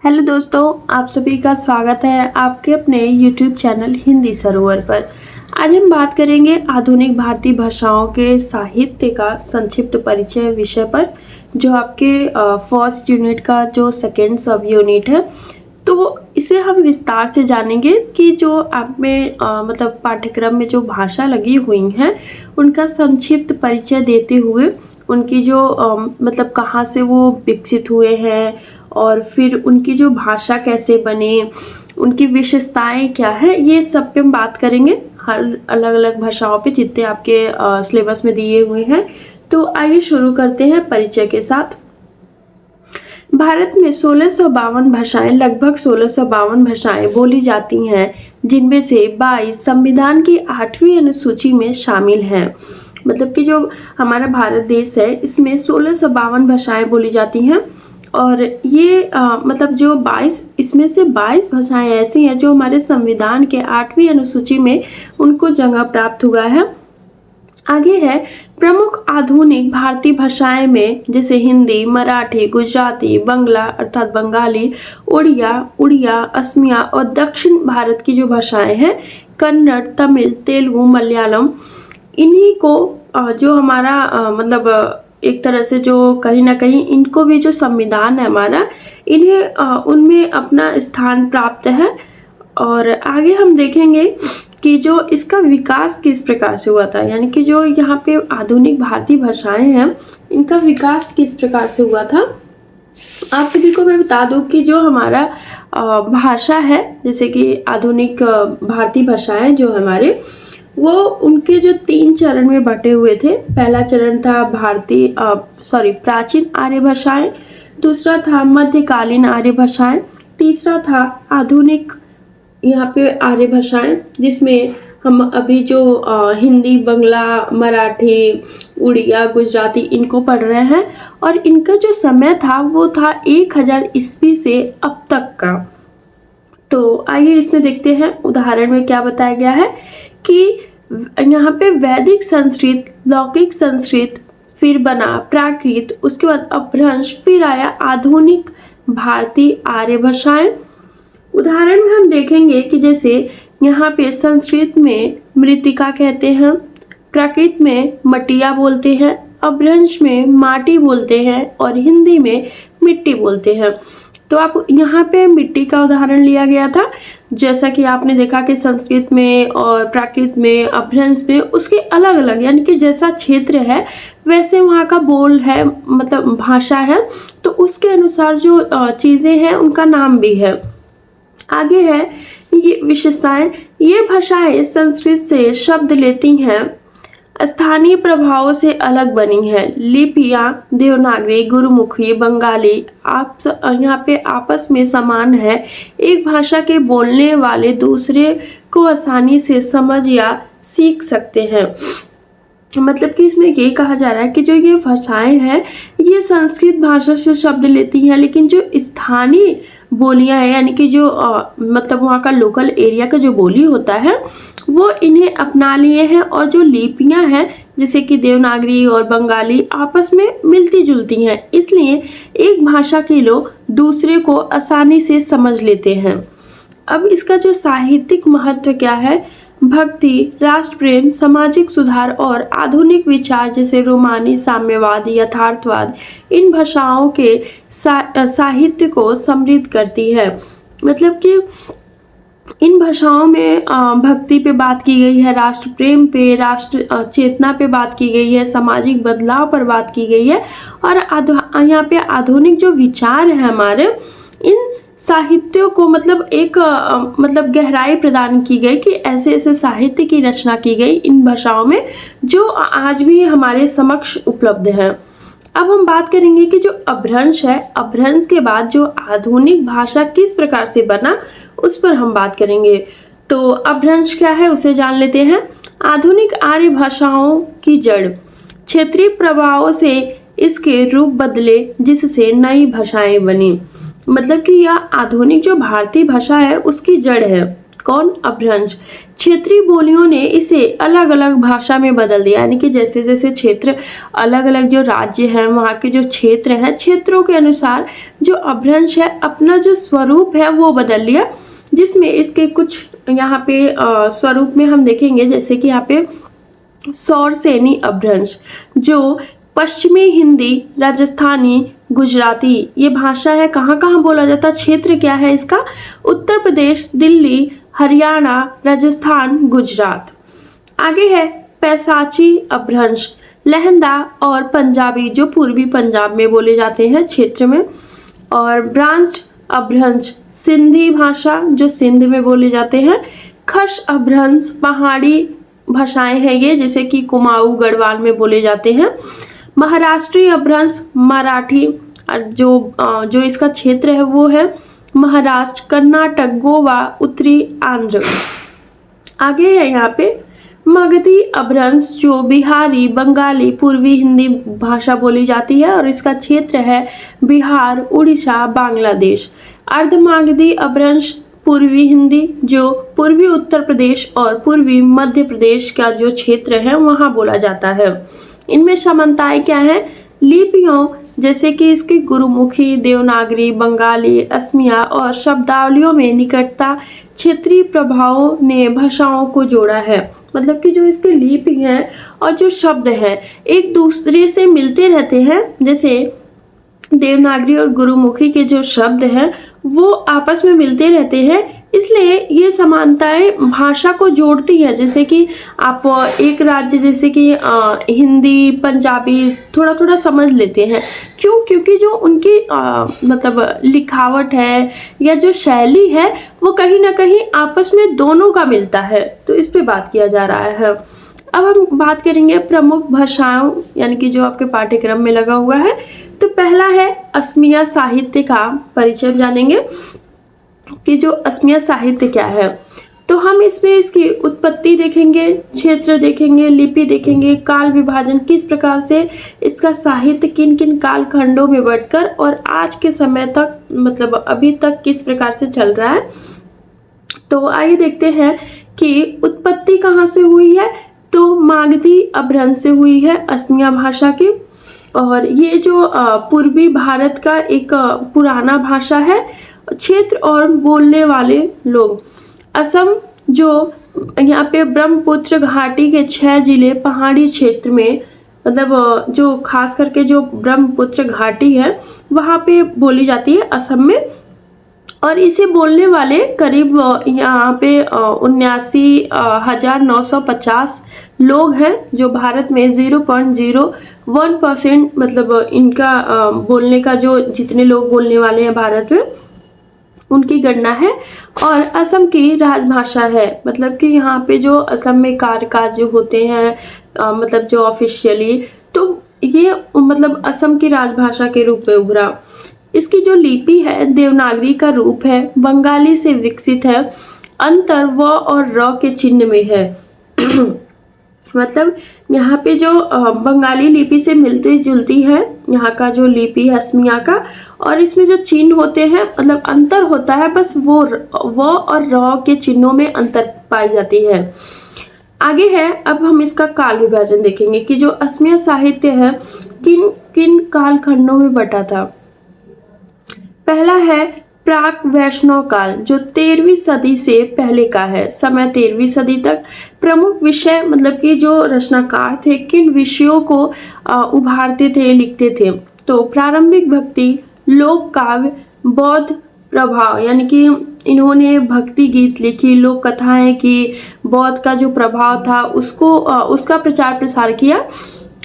Hello दोस्तों, आप सभी का स्वागत है आपके अपने YouTube चैनल हिंदी सरोवर पर। आज हम बात करेंगे आधुनिक भारतीय भाषाओं के साहित्य का संक्षिप्त परिचय विषय पर, जो आपके फर्स्ट यूनिट का जो सेकेंड सब यूनिट है। तो इसे हम विस्तार से जानेंगे कि जो आप में मतलब पाठ्यक्रम में जो भाषा लगी हुई हैं उनका संक्षिप्त परिचय देते हुए उनकी जो मतलब कहाँ से वो विकसित हुए हैं और फिर उनकी जो भाषा कैसे बने, उनकी विशेषताएं क्या है, ये सब पे हम बात करेंगे हर अलग अलग भाषाओं पे जितने आपके सिलेबस में दिए हुए हैं। तो आइए शुरू करते हैं परिचय के साथ। भारत में 1652 भाषाएं लगभग 1652 भाषाएं बोली जाती हैं, जिनमें से 22 संविधान की 8वीं अनुसूची में शामिल हैं। मतलब कि जो हमारा भारत देश है इसमें 1652 भाषाएं बोली जाती हैं और ये मतलब जो 22 इसमें से 22 भाषाएं ऐसी हैं जो हमारे संविधान के 8वीं अनुसूची में उनको जगह प्राप्त हुआ है। आगे है प्रमुख आधुनिक भारतीय भाषाएं में जैसे हिंदी, मराठी, गुजराती, बंगला अर्थात बंगाली, उड़िया, असमिया और दक्षिण भारत की जो भाषाएं हैं कन्नड़, तमिल, तेलुगु, मलयालम। इन्हीं को जो हमारा मतलब एक तरह से जो कहीं ना कहीं इनको भी जो संविधान है हमारा इन्हें उनमें अपना स्थान प्राप्त है। और आगे हम देखेंगे कि जो इसका विकास किस प्रकार से हुआ था, यानी कि जो यहाँ पे आधुनिक भारतीय भाषाएं हैं इनका विकास किस प्रकार से हुआ था। आप सभी को मैं बता दूं कि जो हमारा भाषा है जैसे कि आधुनिक भारतीय भाषाएं जो हमारे वो उनके जो 3 चरण में बटे हुए थे। पहला चरण था प्राचीन आर्य भाषाएं, दूसरा था मध्यकालीन आर्य भाषाएं, तीसरा था आधुनिक यहाँ पे आर्य भाषाएं, जिसमें हम अभी जो हिंदी, बंगला, मराठी, उड़िया, गुजराती इनको पढ़ रहे हैं। और इनका जो समय था वो था 1000 ईस्वी से अब तक का। तो आइए इसमें देखते हैं उदाहरण में क्या बताया गया है कि यहाँ पे वैदिक संस्कृत, लौकिक संस्कृत, फिर बना प्राकृत, उसके बाद अपभ्रंश, फिर आया आधुनिक भारतीय आर्य भाषाएं। उदाहरण में हम देखेंगे कि जैसे यहाँ पे संस्कृत में मृतिका कहते हैं, प्राकृत में मटिया बोलते हैं, अपभ्रंश में माटी बोलते हैं और हिंदी में मिट्टी बोलते हैं। तो आप यहाँ पे मिट्टी का उदाहरण लिया गया था, जैसा कि आपने देखा कि संस्कृत में और प्राकृत में, अपभ्रंश में उसके अलग अलग यानी कि जैसा क्षेत्र है वैसे वहाँ का बोल है, मतलब भाषा है, तो उसके अनुसार जो चीज़ें हैं उनका नाम भी है। आगे है ये विशेषताएं। ये भाषाएं संस्कृत से शब्द लेती हैं, स्थानीय प्रभावों से अलग बनी है। लिपियां देवनागरी, गुरुमुखी, बंगाली आप यहाँ पे आपस में समान है। एक भाषा के बोलने वाले दूसरे को आसानी से समझ या सीख सकते हैं। मतलब कि इसमें ये कहा जा रहा है कि जो ये भाषाएं हैं ये संस्कृत भाषा से शब्द लेती हैं, लेकिन जो स्थानीय बोलियां हैं यानी कि जो मतलब वहाँ का लोकल एरिया का जो बोली होता है वो इन्हें अपना लिए हैं। और जो लिपियां हैं जैसे कि देवनागरी और बंगाली आपस में मिलती जुलती हैं, इसलिए एक भाषा के लोग दूसरे को आसानी से समझ लेते हैं। अब इसका जो साहित्यिक महत्व क्या है, भक्ति, राष्ट्र प्रेम, सामाजिक सुधार और आधुनिक विचार जैसे रोमानी, साम्यवाद, यथार्थवाद इन भाषाओं के साहित्य को समृद्ध करती है। मतलब कि इन भाषाओं में भक्ति पे बात की गई है, राष्ट्र प्रेम पे, राष्ट्र चेतना पे बात की गई है, सामाजिक बदलाव पर बात की गई है और यहाँ पे आधुनिक जो विचार है हमारे इन साहित्यों को मतलब एक मतलब गहराई प्रदान की गई कि ऐसे ऐसे साहित्य की रचना की गई इन भाषाओं में जो आज भी हमारे समक्ष उपलब्ध है। अब हम बात करेंगे कि जो अपभ्रंश है, अपभ्रंश के बाद जो आधुनिक भाषा किस प्रकार से बना उस पर हम बात करेंगे। तो अपभ्रंश क्या है उसे जान लेते हैं। आधुनिक आर्य भाषाओं की जड़, क्षेत्रीय प्रभावों से इसके रूप बदले जिससे नई भाषाएं बनी। मतलब कि यह आधुनिक जो भारतीय भाषा है उसकी जड़ है। कौन? अपभ्रंश। क्षेत्रीय बोलियों ने इसे अलग अलग भाषा में बदल दिया, यानी कि जैसे जैसे क्षेत्र अलग अलग जो राज्य हैं वहाँ के जो क्षेत्र हैं, क्षेत्रों के अनुसार जो अपभ्रंश है अपना जो स्वरूप है वो बदल लिया, जिसमें इसके कुछ यहाँ पे स्वरूप में हम देखेंगे। जैसे कि यहाँ पे सौरसेनी अपभ्रंश, जो पश्चिमी हिंदी, राजस्थानी, गुजराती ये भाषा है, कहाँ कहाँ बोला जाता है, क्षेत्र क्या है इसका? उत्तर प्रदेश, दिल्ली, हरियाणा, राजस्थान, गुजरात। आगे है पैसाची अपभ्रंश, लहंदा और पंजाबी जो पूर्वी पंजाब में बोले जाते हैं क्षेत्र में। और ब्रांच अपभ्रंश, सिंधी भाषा जो सिंध में बोले जाते हैं। खश अपभ्रंश, पहाड़ी भाषाएं हैं ये, जैसे कि कुमाऊं गढ़वाल में बोले जाते हैं। महाराष्ट्रीय अपभ्रंश, मराठी जो इसका क्षेत्र है वो है महाराष्ट्र, कर्नाटक, गोवा, उत्तरी आंध्र। आगे है यहाँ पे मगधी अपभ्रंश, जो बिहारी, बंगाली, पूर्वी हिंदी भाषा बोली जाती है और इसका क्षेत्र है बिहार, उड़ीसा, बांग्लादेश। अर्धमागधी अपभ्रंश, पूर्वी हिंदी जो पूर्वी उत्तर प्रदेश और पूर्वी मध्य प्रदेश का जो क्षेत्र है वहाँ बोला जाता है। इनमें समानताएं क्या है? लिपियों जैसे कि इसकी गुरुमुखी, देवनागरी, बंगाली, असमिया और शब्दावलियों में निकटता, क्षेत्रीय प्रभावों ने भाषाओं को जोड़ा है। मतलब कि जो इसकी लिपि है और जो शब्द है एक दूसरे से मिलते रहते हैं। जैसे देवनागरी और गुरुमुखी के जो शब्द हैं वो आपस में मिलते रहते हैं, इसलिए ये समानताएं भाषा को जोड़ती है। जैसे कि आप एक राज्य जैसे कि हिंदी, पंजाबी थोड़ा थोड़ा समझ लेते हैं, क्यों? क्योंकि जो उनकी मतलब लिखावट है या जो शैली है वो कहीं ना कहीं आपस में दोनों का मिलता है। तो इस पे बात किया जा रहा है। अब हम बात करेंगे प्रमुख भाषाओं, यानी कि जो आपके पाठ्यक्रम में लगा हुआ है। तो पहला है असमिया साहित्य का परिचय जानेंगे कि जो असमिया साहित्य क्या है। तो हम इसमें इसकी उत्पत्ति देखेंगे, क्षेत्र देखेंगे, लिपि देखेंगे, काल विभाजन, किस प्रकार से इसका साहित्य किन किन काल खंडों में बंटकर और आज के समय तक मतलब अभी तक किस प्रकार से चल रहा है। तो आइए देखते हैं कि उत्पत्ति कहाँ से हुई है। तो मागधी अपभ्रंश से हुई है असमिया भाषा की, और ये जो पूर्वी भारत का एक पुराना भाषा है। क्षेत्र और बोलने वाले लोग, असम जो यहाँ पे ब्रह्मपुत्र घाटी के 6 जिले पहाड़ी क्षेत्र में, मतलब जो खास करके जो ब्रह्मपुत्र घाटी है वहाँ पे बोली जाती है असम में। और इसे बोलने वाले करीब यहाँ पे 79,950 लोग हैं, जो भारत में 0.01% मतलब इनका बोलने का जो जितने लोग बोलने वाले हैं भारत में उनकी गणना है। और असम की राजभाषा है, मतलब कि यहाँ पे जो असम में कार्यकाज जो होते हैं मतलब जो ऑफिशियली, तो ये मतलब असम की राजभाषा के रूप में उभरा। इसकी जो लिपि है देवनागरी का रूप है, बंगाली से विकसित है, अंतर व और र के चिन्ह में है। मतलब यहाँ पे जो बंगाली लिपि से मिलती जुलती है यहाँ का जो लिपि है असमिया का, और इसमें जो चिन्ह होते हैं मतलब अंतर होता है, बस वो व और र के चिन्हों में अंतर पाई जाती है। आगे है, अब हम इसका काल विभाजन देखेंगे कि जो असमिया साहित्य है किन किन काल खंडों में बटा था। पहला है प्राक वैष्णव काल, जो 13वीं सदी से पहले का है, समय 13वीं सदी तक। प्रमुख विषय मतलब कि जो रचनाकार थे किन विषयों को उभारते थे, लिखते थे। तो प्रारंभिक भक्ति, लोक काव्य, बौद्ध प्रभाव, यानी कि इन्होंने भक्ति गीत लिखी, लोक कथाएं की, बौद्ध का जो प्रभाव था उसको उसका प्रचार प्रसार किया।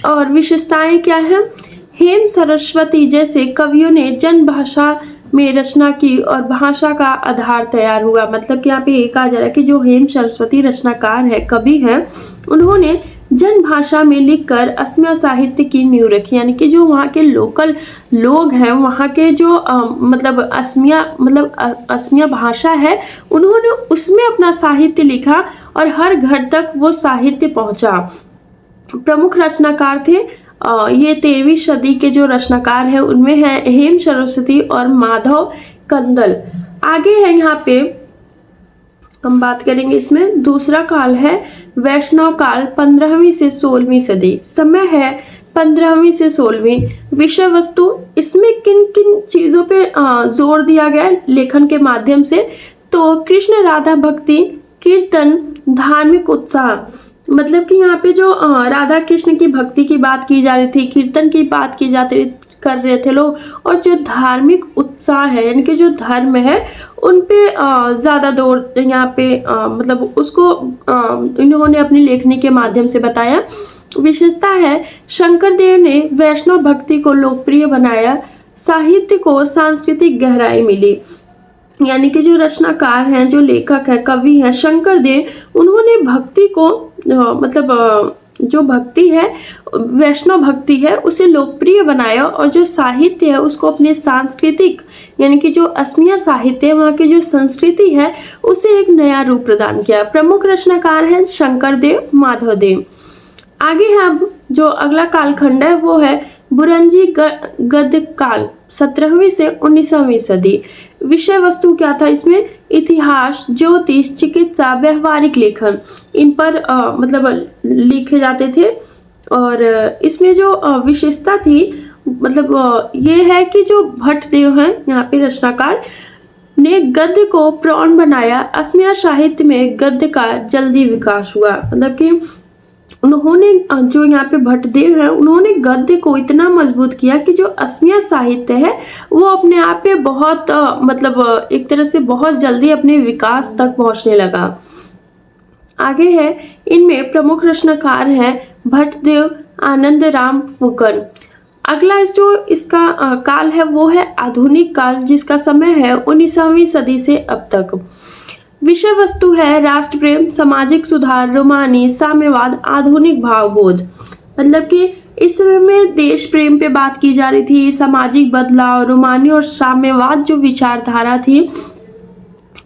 और विशेषताएं क्या है? हेम सरस्वती जैसे कवियों ने जन भाषा में रचना की और भाषा का आधार तैयार हुआ। मतलब कि यहाँ पे ये कहा जा रहा है कि जो हेम सरस्वती रचनाकार है, कवि है, उन्होंने जन भाषा में लिखकर असमिया साहित्य की नींव रखी। यानी कि जो वहाँ के लोकल लोग हैं, वहाँ के जो मतलब असमिया भाषा है, उन्होंने उसमें अपना साहित्य लिखा और हर घर तक वो साहित्य पहुँचा। प्रमुख रचनाकार थे ये 13वीं सदी के जो रचनाकार हैं उनमें है हेम सरस्वती और माधव कंदल। आगे है यहाँ पे हम बात करेंगे इसमें। दूसरा काल है वैष्णव काल, 15वीं से 16वीं सदी। समय है 15वीं से 16वीं। विषय वस्तु, इसमें किन किन चीजों पे जोर दिया गया है लेखन के माध्यम से? तो कृष्ण राधा भक्ति, कीर्तन, धार्मिक उत्साह। मतलब कि यहाँ पे जो राधा कृष्ण की भक्ति की बात की जा रही थी, कीर्तन की बात की जाती कर रहे थे लोग, और जो धार्मिक उत्साह है यानी कि जो धर्म है उन पे ज़्यादा दौर यहाँ पे मतलब उसको इन्होंने अपनी लेखनी के माध्यम से बताया। विशेषता है शंकर देव ने वैष्णव भक्ति को लोकप्रिय बनाया, साहित्य को सांस्कृतिक गहराई मिली। यानी कि जो रचनाकार हैं, जो लेखक है, कवि हैं शंकर देव, उन्होंने भक्ति को मतलब जो भक्ति है, वैष्णव भक्ति है, उसे लोकप्रिय बनाया, और जो साहित्य है उसको अपने सांस्कृतिक यानी कि जो असमिया साहित्य है, वहाँ की जो संस्कृति है, उसे एक नया रूप प्रदान किया। प्रमुख रचनाकार हैं शंकर देव, माधव देव। आगे है अब जो अगला कालखंड है वो है बुरंजी गद्य काल, 17वीं से 19वीं सदी। विषय वस्तु क्या था इसमें? इतिहास, ज्योतिष, चिकित्सा, व्यवहारिक लेखन, इन पर मतलब लिखे जाते थे। और इसमें जो विशेषता थी मतलब ये है कि जो भट्ट देव हैं यहाँ पे रचनाकार ने गद्य को प्रौढ़ बनाया। असमिया साहित्य में गद्य का जल्दी विकास हुआ। मतलब कि उन्होंने जो यहाँ पे भट्टदेव है उन्होंने गद्य को इतना मजबूत किया कि जो असमिया साहित्य है वो अपने आप में बहुत मतलब एक तरह से बहुत जल्दी अपने विकास तक पहुंचने लगा। आगे है इनमें प्रमुख रचनाकार हैं भट्टदेव, आनंद राम फुकन। अगला इसका काल है वो है आधुनिक काल, जिसका समय है 19वीं सदी से अब तक। विषय वस्तु है राष्ट्र प्रेम, सामाजिक सुधार, रोमानी, साम्यवाद, आधुनिक भावबोध। मतलब कि इस समय में देश प्रेम पे बात की जा रही थी, सामाजिक बदलाव, रोमानी और साम्यवाद जो विचारधारा थी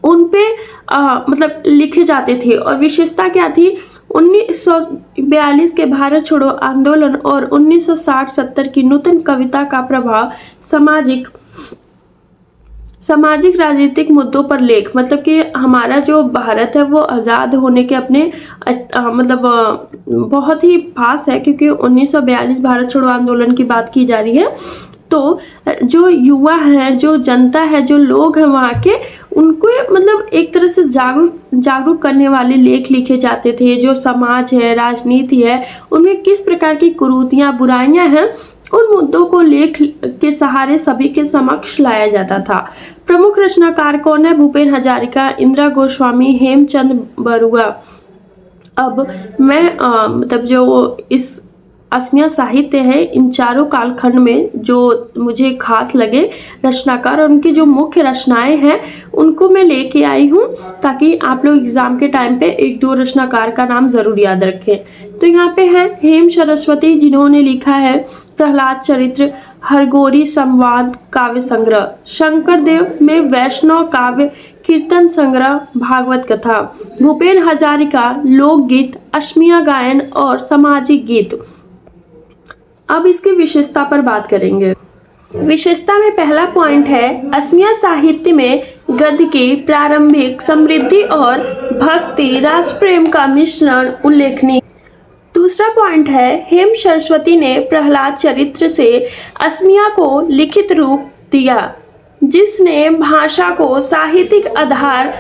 उन पे मतलब लिखे जाते थे। और विशेषता क्या थी? 1942 के भारत छोड़ो आंदोलन और 1960-70 की नूतन कविता का प्रभाव सामाजिक राजनीतिक मुद्दों पर लेख। मतलब कि हमारा जो भारत है वो आज़ाद होने के अपने मतलब बहुत ही पास है, क्योंकि 1942 भारत छोड़ो आंदोलन की बात की जा रही है। तो जो युवा हैं, जो जनता है, जो लोग हैं वहाँ के, उनको मतलब एक तरह से जागरूक करने वाले लेख लिखे जाते थे। जो समाज है, राजनीति है, उनमें किस प्रकार की कुरीतियाँ, बुराइयाँ हैं, उन मुद्दों को लेख के सहारे सभी के समक्ष लाया जाता था। प्रमुख रचनाकार कौन है? भूपेन हजारिका, इंदिरा गोस्वामी, हेमचंद बरुआ। अब मैं मतलब जो इस असमिया साहित्य है, इन चारों कालखंड में जो मुझे खास लगे रचनाकार और उनकी जो मुख्य रचनाएं हैं उनको मैं लेके आई हूँ, ताकि आप लोग एग्जाम के टाइम पे एक दो रचनाकार का नाम जरूर याद रखें। तो यहाँ पे है हेम सरस्वती, जिन्होंने लिखा है प्रहलाद चरित्र, हरगोरी संवाद काव्य संग्रह, शंकर देव में वैष्णव काव्य, कीर्तन संग्रह, भागवत कथा, भूपेन हजारिका लोकगीत, असमिया गायन और सामाजिक गीत। अब इसकी विशेषता पर बात करेंगे। विशेषता में पहला पॉइंट है असमिया साहित्य में गद्य की प्रारंभिक समृद्धि और भक्ति राष्ट्र प्रेम का मिश्रण उल्लेखनीय। दूसरा पॉइंट है हेम सरस्वती ने प्रहलाद चरित्र से असमिया को लिखित रूप दिया, जिसने भाषा को साहित्यिक आधार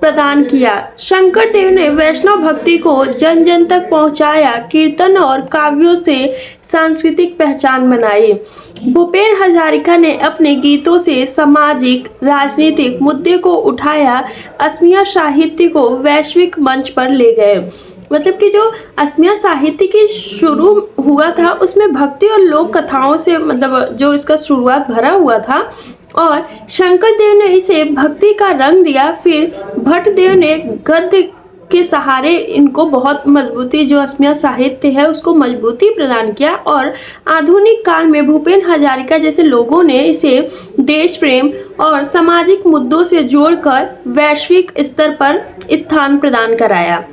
प्रदान किया। शंकर देव ने वैष्णव भक्ति को जन जन तक पहुंचाया, कीर्तन और काव्यों से सांस्कृतिक पहचान बनाई। भूपेन हजारिका ने अपने गीतों से सामाजिक राजनीतिक मुद्दे को उठाया, असमिया साहित्य को वैश्विक मंच पर ले गए। मतलब कि जो असमिया साहित्य की शुरू हुआ था उसमें भक्ति और लोक कथाओं से मतलब जो इसका शुरुआत भरा हुआ था, और शंकर देव ने इसे भक्ति का रंग दिया। फिर भट्टदेव ने गद्य के सहारे इनको बहुत मजबूती, जो असमिया साहित्य है उसको मजबूती प्रदान किया, और आधुनिक काल में भूपेन हजारिका जैसे लोगों ने इसे देश प्रेम और सामाजिक मुद्दों से जोड़कर वैश्विक स्तर पर स्थान प्रदान कराया।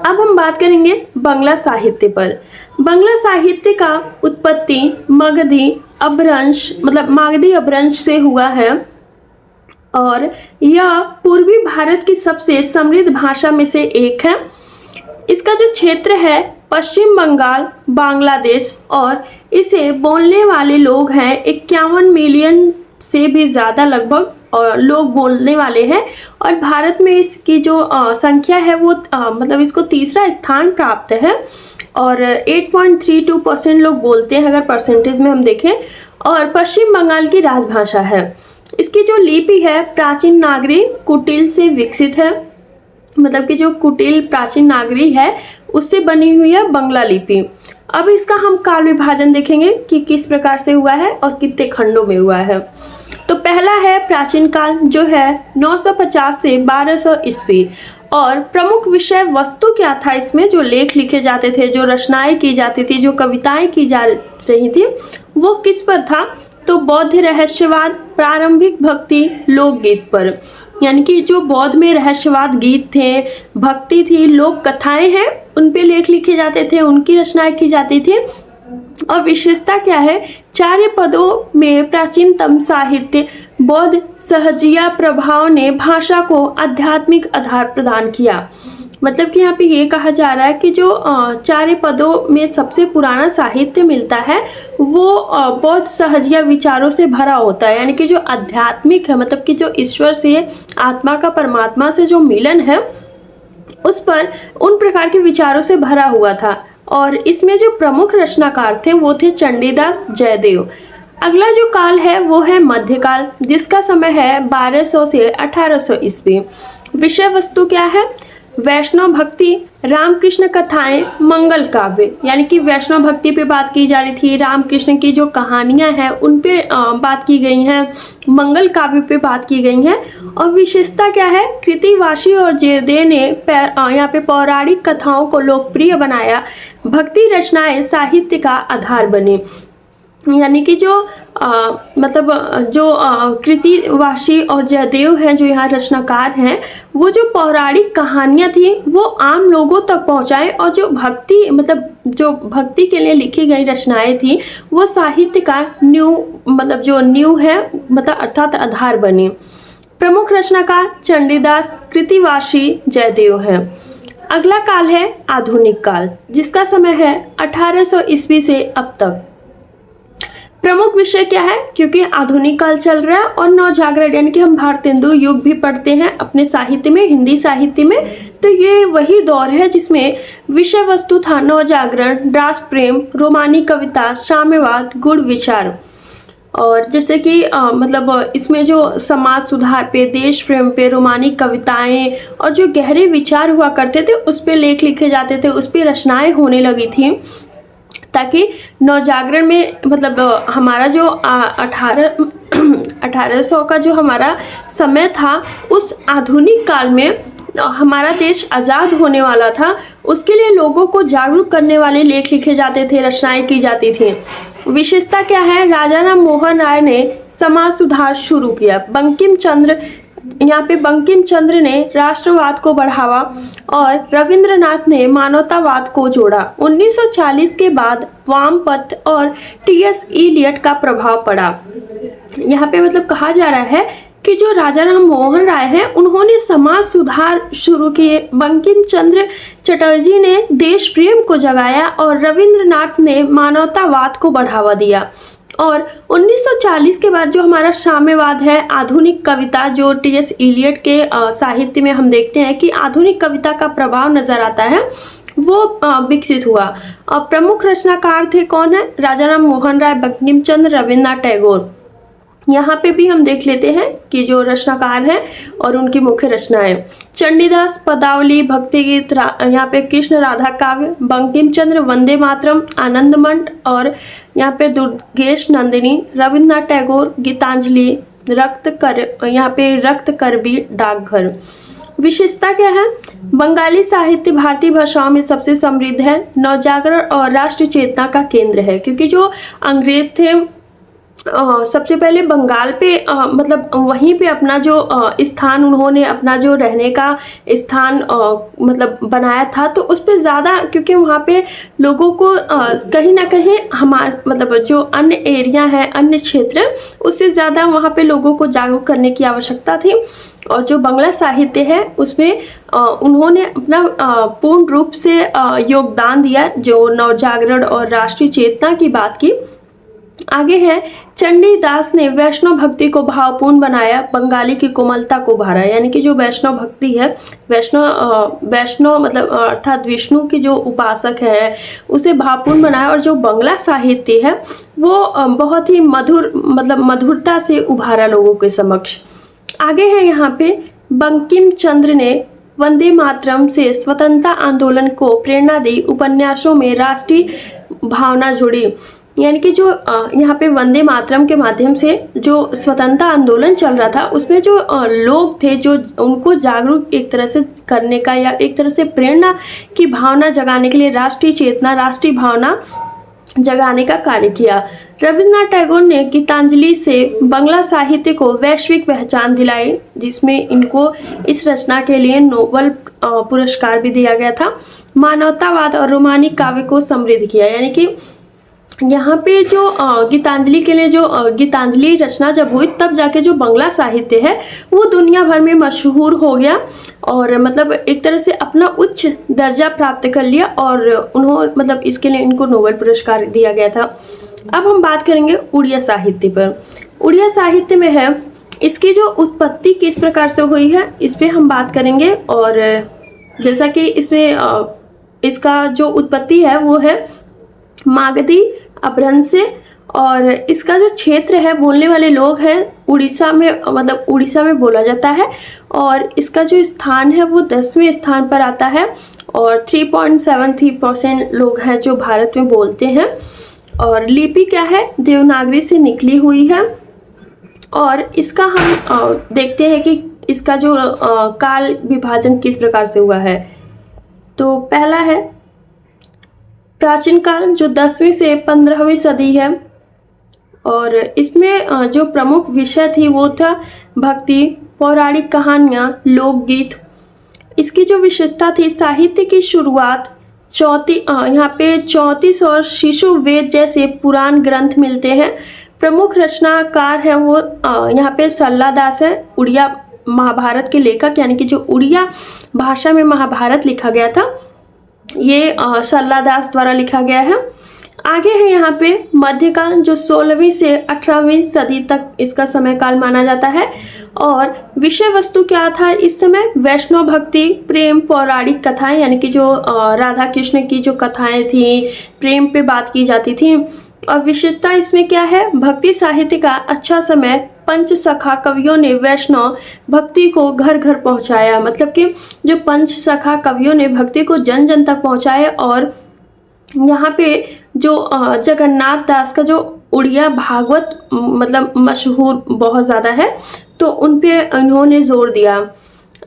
अब हम बात करेंगे बंगला साहित्य पर। बंगला साहित्य का उत्पत्ति मगधी अपभ्रंश मतलब मागधी अपभ्रंश से हुआ है, और यह पूर्वी भारत की सबसे समृद्ध भाषा में से एक है। इसका जो क्षेत्र है पश्चिम बंगाल, बांग्लादेश, और इसे बोलने वाले लोग हैं 51 मिलियन से भी ज़्यादा लगभग और लोग बोलने वाले हैं। और भारत में इसकी जो संख्या है वो मतलब इसको तीसरा स्थान प्राप्त है और 8.32% लोग बोलते हैं अगर परसेंटेज में हम देखें। और पश्चिम बंगाल की राजभाषा है। इसकी जो लिपि है प्राचीन नागरी कुटिल से विकसित है, मतलब कि जो कुटिल प्राचीन नागरी है उससे बनी हुई है बंगला लिपि। अब इसका हम काल विभाजन देखेंगे कि किस प्रकार से हुआ है और कितने खंडों में हुआ है। तो पहला है प्राचीन काल जो है 950 से 1200 ईस्वी। और प्रमुख विषय वस्तु क्या था इसमें, जो लेख लिखे जाते थे, जो रचनाएं की जाती थी, जो कविताएं की जा रही थी, वो किस पर था? तो बौद्ध रहस्यवाद, प्रारंभिक भक्ति, लोकगीत पर। यानी कि जो बौद्ध में रहस्यवाद गीत थे, भक्ति थी, लोक कथाएं हैं, उन पे लेख लिखे जाते थे, उनकी रचनाएं की जाती थी। और विशेषता क्या है? चार्य पदों में प्राचीनतम साहित्य बौद्ध सहजिया प्रभाव ने भाषा को आध्यात्मिक आधार प्रदान किया। मतलब कि यहाँ पे ये कहा जा रहा है कि जो चार्य पदों में सबसे पुराना साहित्य मिलता है वो बौद्ध सहजिया विचारों से भरा होता है। यानी कि जो आध्यात्मिक है, मतलब कि जो ईश्वर से, आत्मा का परमात्मा से जो मिलन है उस पर उन प्रकार के विचारों से भरा हुआ था। और इसमें जो प्रमुख रचनाकार थे वो थे चंडीदास, जयदेव। अगला जो काल है वो है मध्यकाल, जिसका समय है 1200 से 1800 ईस्वी। विषय वस्तु क्या है? वैष्णव भक्ति, रामकृष्ण कथाएं, मंगल काव्य। यानी कि वैष्णव भक्ति पे बात की जा रही थी, रामकृष्ण की जो कहानियां हैं उन पे बात की गई हैं, मंगल काव्य पे बात की गई हैं। और विशेषता क्या है? कृतिवासी और जयदेव ने यहाँ पे पौराणिक कथाओं को लोकप्रिय बनाया। भक्ति रचनाएं साहित्य का आधार बने। यानी कि जो कृतिवासी और जयदेव हैं, जो यहाँ रचनाकार हैं, वो जो पौराणिक कहानियाँ थी वो आम लोगों तक पहुँचाए। और जो भक्ति के लिए लिखी गई रचनाएं थी वो साहित्य का न्यू है, अर्थात आधार बने। प्रमुख रचनाकार चंडीदास, कृतिवासी, जयदेव हैं। अगला काल है आधुनिक काल, जिसका समय है 1800 ईस्वी से अब तक। प्रमुख विषय क्या है? क्योंकि आधुनिक काल चल रहा है और नवजागरण, यानी कि हम भारतेंदु युग भी पढ़ते हैं अपने साहित्य में, हिंदी साहित्य में, तो ये वही दौर है जिसमें विषय वस्तु था नवजागरण, राष्ट्र प्रेम, रोमानी कविता, साम्यवाद, गुण विचार। और जैसे कि इसमें जो समाज सुधार पे, देश प्रेम पे, रोमानी कविताएं और जो गहरे विचार हुआ करते थे उस पे लेख लिखे जाते थे, उस पे रचनाएं होने लगी थी, ताकि नवजागरण में हमारा जो 1800 का जो हमारा समय था, उस आधुनिक काल में हमारा देश आज़ाद होने वाला था, उसके लिए लोगों को जागरूक करने वाले लेख लिखे जाते थे, रचनाएं की जाती थी। विशेषता क्या है? राजा राम मोहन राय ने समाज सुधार शुरू किया। बंकिम चंद्र ने राष्ट्रवाद को बढ़ावा और रविंद्रनाथ ने मानवतावाद को जोड़ा। 1940 के बाद वामपंथ और टी.एस. इलियट का प्रभाव पड़ा। यहाँ पे कहा जा रहा है कि जो राजा राम मोहन राय हैं उन्होंने समाज सुधार शुरू किए, बंकिम चंद्र चटर्जी ने देश प्रेम को जगाया और रविंद्रनाथ ने मानवतावाद को बढ़ावा दिया। और 1940 के बाद जो हमारा साम्यवाद है, आधुनिक कविता, जो टी.एस. इलियट के साहित्य में हम देखते हैं कि आधुनिक कविता का प्रभाव नजर आता है, वो विकसित हुआ। और प्रमुख रचनाकार थे कौन है? राजा राम मोहन राय, बंकिम चंद्र, रविन्द्रनाथ टैगोर। यहाँ पे भी हम देख लेते हैं कि जो रचनाकार हैं और उनकी मुख्य रचनाएं। चंडीदास पदावली, भक्ति गीत, यहाँ पे कृष्ण राधा काव्य, बंकिम चंद्र वंदे मातरम, आनंदमठ, और यहाँ पे दुर्गेश नंदिनी, रविन्द्रनाथ टैगोर गीतांजलि, यहाँ पे रक्त करबी डाकघर। विशेषता क्या है? बंगाली साहित्य भारतीय भाषाओं में सबसे समृद्ध है, नवजागरण और राष्ट्र चेतना का केंद्र है। क्योंकि जो अंग्रेज थे सबसे पहले बंगाल पे मतलब वहीं पे अपना जो स्थान उन्होंने अपना जो रहने का स्थान मतलब बनाया था, तो उस पे ज़्यादा, क्योंकि वहाँ पे लोगों को कहीं ना कहीं मतलब जो अन्य एरिया है, अन्य क्षेत्र, उससे ज़्यादा वहाँ पे लोगों को जागरूक करने की आवश्यकता थी। और जो बंगला साहित्य है उसमें उन्होंने अपना पूर्ण रूप से योगदान दिया, जो नवजागरण और राष्ट्रीय चेतना की बात की। आगे है, चंडीदास ने वैष्णव भक्ति को भावपूर्ण बनाया, बंगाली की कोमलता को उभारा। यानी कि जो वैष्णव भक्ति है, वैष्णव मतलब अर्थात विष्णु की जो उपासक है उसे भावपूर्ण बनाया, और जो बंगला साहित्य है वो बहुत ही मधुर मतलब मधुरता से उभारा लोगों के समक्ष। आगे है यहाँ पे, बंकिम चंद्र ने वंदे मातरम से स्वतंत्रता आंदोलन को प्रेरणा दी, उपन्यासों में राष्ट्रीय भावना जुड़ी। यानी कि जो यहाँ पे वंदे मातरम के माध्यम से जो स्वतंत्रता आंदोलन चल रहा था उसमें जो लोग थे, जो उनको जागरूक एक तरह से करने का या एक तरह से प्रेरणा की भावना जगाने के लिए राष्ट्रीय चेतना, राष्ट्रीय भावना जगाने का कार्य किया। रविन्द्रनाथ टैगोर ने गीतांजलि से बंगला साहित्य को वैश्विक पहचान दिलाई, जिसमें इनको इस रचना के लिए नोबेल पुरस्कार भी दिया गया था। मानवतावाद और रोमानिक काव्य को समृद्ध किया। यानी कि यहाँ पे जो गीतांजलि के लिए जो गीतांजलि रचना जब हुई, तब जाके जो बंगला साहित्य है वो दुनिया भर में मशहूर हो गया, और मतलब एक तरह से अपना उच्च दर्जा प्राप्त कर लिया, और उन्होंने मतलब इसके लिए इनको नोबेल पुरस्कार दिया गया था। अब हम बात करेंगे उड़िया साहित्य पर। उड़िया साहित्य में है, इसकी जो उत्पत्ति किस प्रकार से हुई है इस पर हम बात करेंगे। और जैसा कि इसमें इसका जो उत्पत्ति है वो है मागधी अपभ्रंश से, और इसका जो क्षेत्र है, बोलने वाले लोग हैं उड़ीसा में, मतलब उड़ीसा में बोला जाता है, और इसका जो स्थान है वो 10वें स्थान पर आता है, और 3.73% लोग हैं जो भारत में बोलते हैं। और लिपि क्या है, देवनागरी से निकली हुई है। और इसका हम देखते हैं कि इसका जो काल विभाजन किस प्रकार से हुआ है। तो पहला है प्राचीन काल, जो 10वीं से 15वीं सदी है, और इसमें जो प्रमुख विषय थी वो था भक्ति, पौराणिक कहानियाँ, लोकगीत। इसकी जो विशेषता थी, साहित्य की शुरुआत यहाँ पे 34 और शिशु वेद जैसे पुराण ग्रंथ मिलते हैं। प्रमुख रचनाकार हैं वो यहाँ पे सल्लादास है, उड़िया महाभारत के लेखक, यानी कि जो उड़िया भाषा में महाभारत लिखा गया था ये सल्लादास द्वारा लिखा गया है। आगे है यहाँ पे मध्यकाल, जो 16वीं से 18वीं सदी तक इसका समय काल माना जाता है। और विषय वस्तु क्या था इस समय, वैष्णव भक्ति, प्रेम, पौराणिक कथाएं, यानी कि जो राधा कृष्ण की जो कथाएं थी, प्रेम पे बात की जाती थी। और विशेषता इसमें क्या है, भक्ति साहित्य का अच्छा समय, पंच सखा कवियों ने वैष्णव भक्ति को घर घर पहुंचाया। मतलब कि जो पंच सखा कवियों ने भक्ति को जन जन तक पहुंचाया। और यहाँ पे जो जगन्नाथ दास का जो उड़िया भागवत मतलब मशहूर बहुत ज़्यादा है, तो उन पे इन्होंने जोर दिया।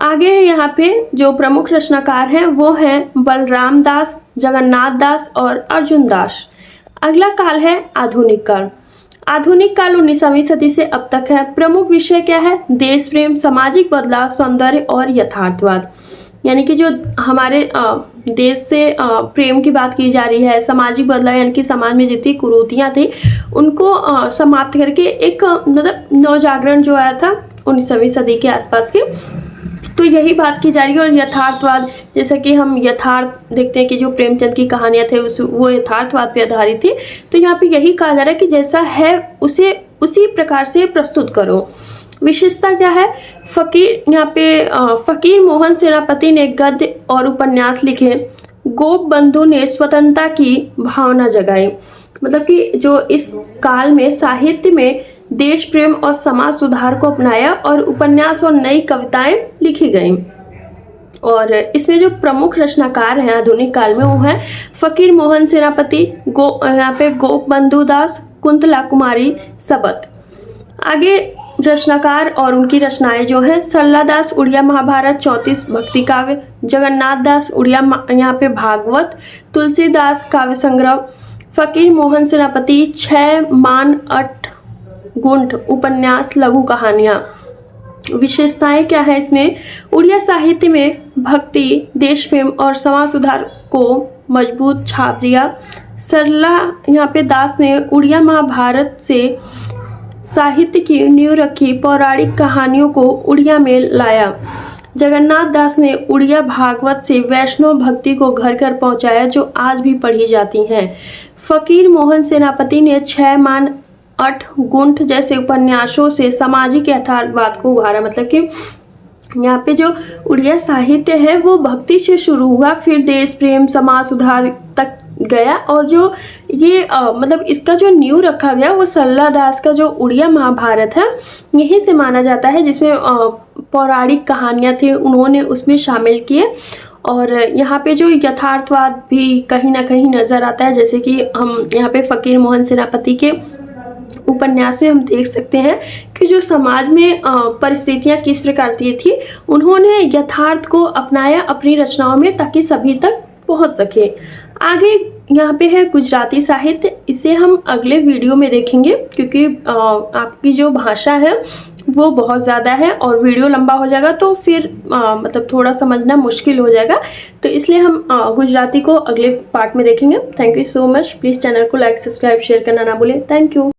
आगे है यहाँ पे जो प्रमुख रचनाकार हैं वो हैं बलराम दास, जगन्नाथ दास और अर्जुन दास। अगला काल है आधुनिक काल। आधुनिक काल 19वीं सदी से अब तक है। प्रमुख विषय क्या है, देश प्रेम, सामाजिक बदलाव, सौंदर्य और यथार्थवाद। यानी कि जो हमारे देश से प्रेम की बात की जा रही है, सामाजिक बदलाव यानी कि समाज में जितनी कुरीतियाँ थी उनको समाप्त करके एक मतलब नवजागरण जो आया था 19वीं सदी के आसपास की, तो यही बात की जा रही है। और यथार्थवाद, जैसा कि हम यथार्थ देखते हैं कि जो प्रेमचंद की कहानियाँ थे वो यथार्थवाद पे आधारित थी, तो यहाँ पे यही कहा जा रहा है कि जैसा है उसे उसी प्रकार से प्रस्तुत करो। विशेषता क्या है, फकीर, यहाँ पे फकीर मोहन सेनापति ने गद्य और उपन्यास लिखे। गोप बंधु ने स्वतंत्रता की भावना जगाई। मतलब कि जो इस काल में साहित्य में देश प्रेम और समाज सुधार को अपनाया, और उपन्यास और नई कविताएं लिखी गईं। और इसमें जो प्रमुख रचनाकार हैं आधुनिक काल में वो हैं फकीर मोहन सेनापति, यहाँ पे गोप बंधु दास, कुंतला कुमारी सबत। आगे रचनाकार और उनकी रचनाएं जो है, सल्लादास उड़िया महाभारत 34 भक्ति काव्य, जगन्नाथ दास उड़िया यहाँ पे भागवत, तुलसीदास काव्य संग्रह, फकीर मोहन सेनापति 6 मान 8 गुंठ उपन्यास लघु कहानियाँ। विशेषताएं क्या है इसमें? उड़िया साहित्य में भक्ति, देश प्रेम और समाज सुधार को मजबूत छाप दिया। सरला यहाँ पे दास ने उड़िया महाभारत से साहित्य की नींव रखी, पौराणिक कहानियों को उड़िया में लाया। जगन्नाथ दास ने उड़िया भागवत से वैष्णव भक्ति को घर घर पहुंचाया, जो आज भी पढ़ी जाती हैं। फकीर मोहन सेनापति ने 6 मान 8 गुंठ जैसे उपन्यासों से सामाजिक यथार्थवाद को उभारा। मतलब कि यहाँ पे जो उड़िया साहित्य है वो भक्ति से शुरू हुआ, फिर देश प्रेम, समाज सुधार तक गया, और जो ये मतलब इसका जो नींव रखा गया वो सरला दास का जो उड़िया महाभारत है यहीं से माना जाता है, जिसमें पौराणिक कहानियाँ थी उन्होंने उसमें शामिल किए। और यहाँ पे जो यथार्थवाद भी कहीं ना कहीं नज़र आता है, जैसे कि हम यहाँ पे फकीर मोहन सेनापति के उपन्यास में हम देख सकते हैं कि जो समाज में परिस्थितियाँ किस प्रकार की थी, उन्होंने यथार्थ को अपनाया अपनी रचनाओं में ताकि सभी तक पहुंच सके। आगे यहाँ पे है गुजराती साहित्य, इसे हम अगले वीडियो में देखेंगे क्योंकि आपकी जो भाषा है वो बहुत ज़्यादा है और वीडियो लंबा हो जाएगा तो फिर मतलब थोड़ा समझना मुश्किल हो जाएगा, तो इसलिए हम गुजराती को अगले पार्ट में देखेंगे। Thank you so much. Please channel को लाइक, सब्सक्राइब, शेयर करना ना भूलें। Thank you.